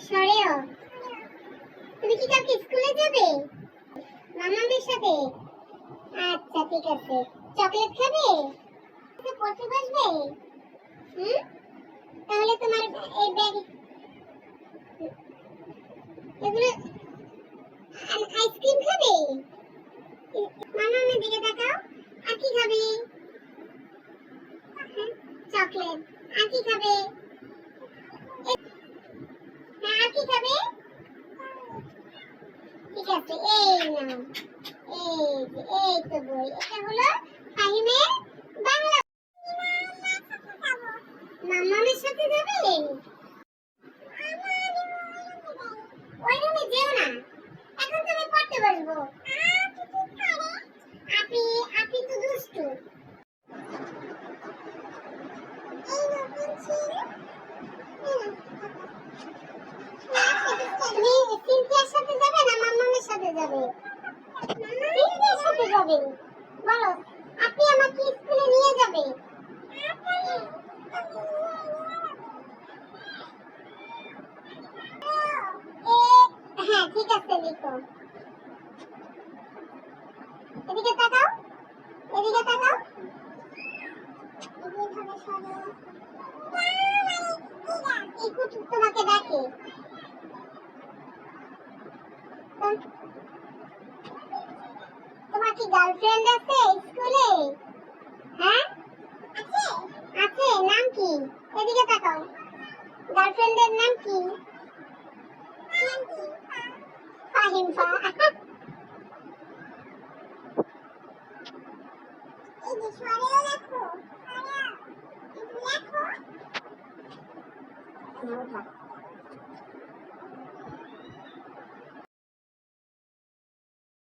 সরেও। তুমি কি কালকে স্কুলে যাবে? মামাদের সাথে? আচ্ছা ঠিক আছে। চকলেট খাবে? পড়তে বসবে? তাহলে তোমার এই ব্যাগ এগুলো আইসক্রিম খাবে? মামার দিকে তাকাও। আর কি খাবে? চকলেট। আর কি খাবে? আর কি খাবে? ঠিক আছে, এই নাও। এই তো বই। এটা হলো ফাহিমের বাংলা। মামামের সাথে যাবে? ওই রুমে যেও না, এখন তুমি পড়তে বসবো। আপনি আপনি তো দুষ্টু। তুমি সিনথিয়ার সাথে যাবে না মামামের সাথে যাবে? সিনথিয়ার সাথে যাবে। বলো, আপনি আমাকে স্কুলে নিয়ে যাবে? হ্যাঁ ঠিক আছে, লিখো। এদিকে তাকাও, এদিকে তাকাও। ইকু তোমাকে ডাকে। তোমার কি গার্লফ্রেন্ড আছে স্কুলে? হ্যাঁ আছে। আছে, নাম কি? এদিকে তাকাও। গার্লফ্রেন্ডের নাম কি? ফাহিমা। এই যে সরেও লেখো। লেখো।